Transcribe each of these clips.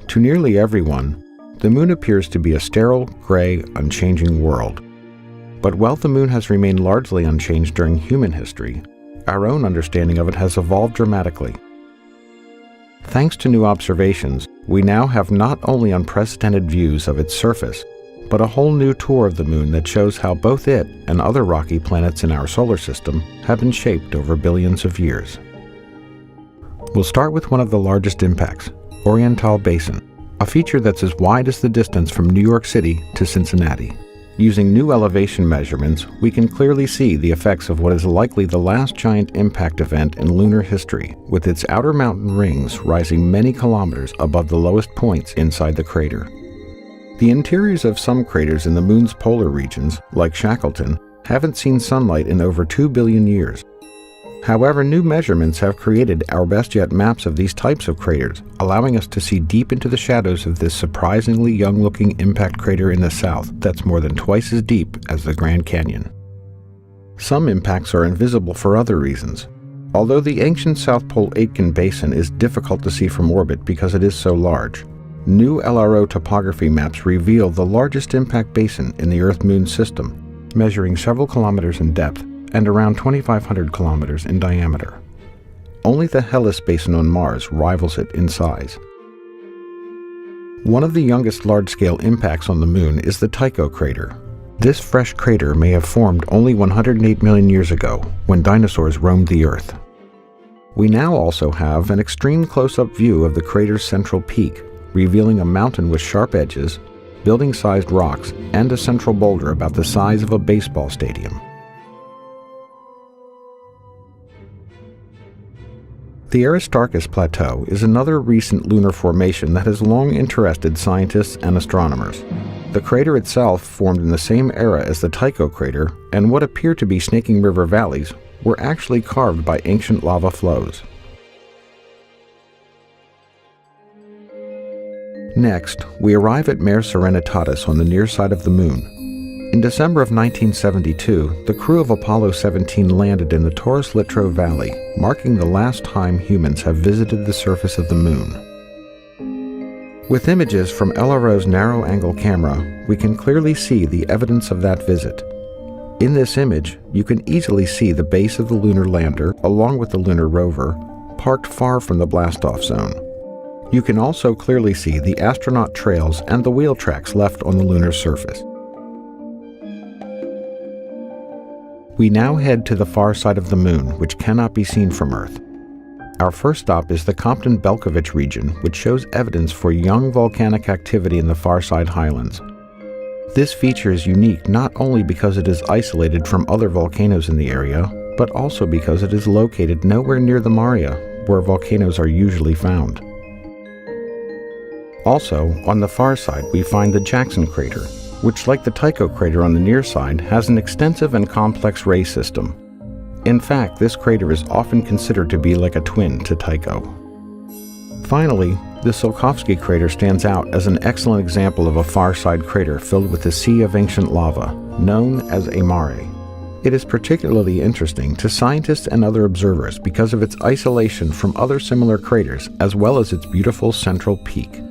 To nearly everyone, the moon appears to be a sterile, gray, unchanging world. But while the moon has remained largely unchanged during human history, our own understanding of it has evolved dramatically. Thanks to new observations, we now have not only unprecedented views of its surface, but a whole new tour of the moon that shows how both it and other rocky planets in our solar system have been shaped over billions of years. We'll start with one of the largest impacts, Oriental Basin, a feature that's as wide as the distance from New York City to Cincinnati. Using new elevation measurements, we can clearly see the effects of what is likely the last giant impact event in lunar history, with its outer mountain rings rising many kilometers above the lowest points inside the crater. The interiors of some craters in the moon's polar regions, like Shackleton, haven't seen sunlight in over 2 billion years. However, new measurements have created our best yet maps of these types of craters, allowing us to see deep into the shadows of this surprisingly young-looking impact crater in the south that's more than twice as deep as the Grand Canyon. Some impacts are invisible for other reasons. Although the ancient South Pole Aitken Basin is difficult to see from orbit because it is so large, new LRO topography maps reveal the largest impact basin in the Earth-Moon system, measuring several kilometers in depth and around 2,500 kilometers in diameter. Only the Hellas Basin on Mars rivals it in size. One of the youngest large-scale impacts on the Moon is the Tycho crater. This fresh crater may have formed only 108 million years ago, when dinosaurs roamed the Earth. We now also have an extreme close-up view of the crater's central peak, revealing a mountain with sharp edges, building-sized rocks, and a central boulder about the size of a baseball stadium. The Aristarchus Plateau is another recent lunar formation that has long interested scientists and astronomers. The crater itself formed in the same era as the Tycho crater, and what appear to be snaking river valleys were actually carved by ancient lava flows. Next, we arrive at Mare Serenitatis on the near side of the Moon. In December of 1972, the crew of Apollo 17 landed in the Taurus Littrow Valley, marking the last time humans have visited the surface of the Moon. With images from LRO's narrow-angle camera, we can clearly see the evidence of that visit. In this image, you can easily see the base of the lunar lander, along with the lunar rover, parked far from the blastoff zone. You can also clearly see the astronaut trails and the wheel tracks left on the lunar surface. We now head to the far side of the Moon, which cannot be seen from Earth. Our first stop is the Compton-Belkovich region, which shows evidence for young volcanic activity in the far side highlands. This feature is unique not only because it is isolated from other volcanoes in the area, but also because it is located nowhere near the Maria, where volcanoes are usually found. Also, on the far side, we find the Jackson crater, which, like the Tycho crater on the near side, has an extensive and complex ray system. In fact, this crater is often considered to be like a twin to Tycho. Finally, the Tsiolkovsky crater stands out as an excellent example of a far-side crater filled with a sea of ancient lava, known as a mare. It is particularly interesting to scientists and other observers because of its isolation from other similar craters, as well as its beautiful central peak.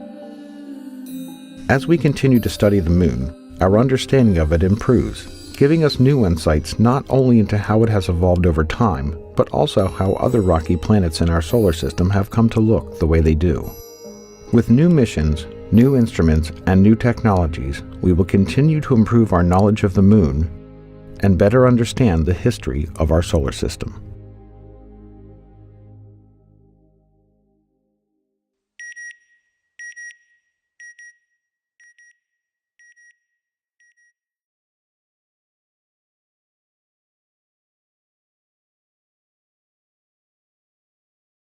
As we continue to study the Moon, our understanding of it improves, giving us new insights not only into how it has evolved over time, but also how other rocky planets in our solar system have come to look the way they do. With new missions, new instruments, and new technologies, we will continue to improve our knowledge of the Moon and better understand the history of our solar system.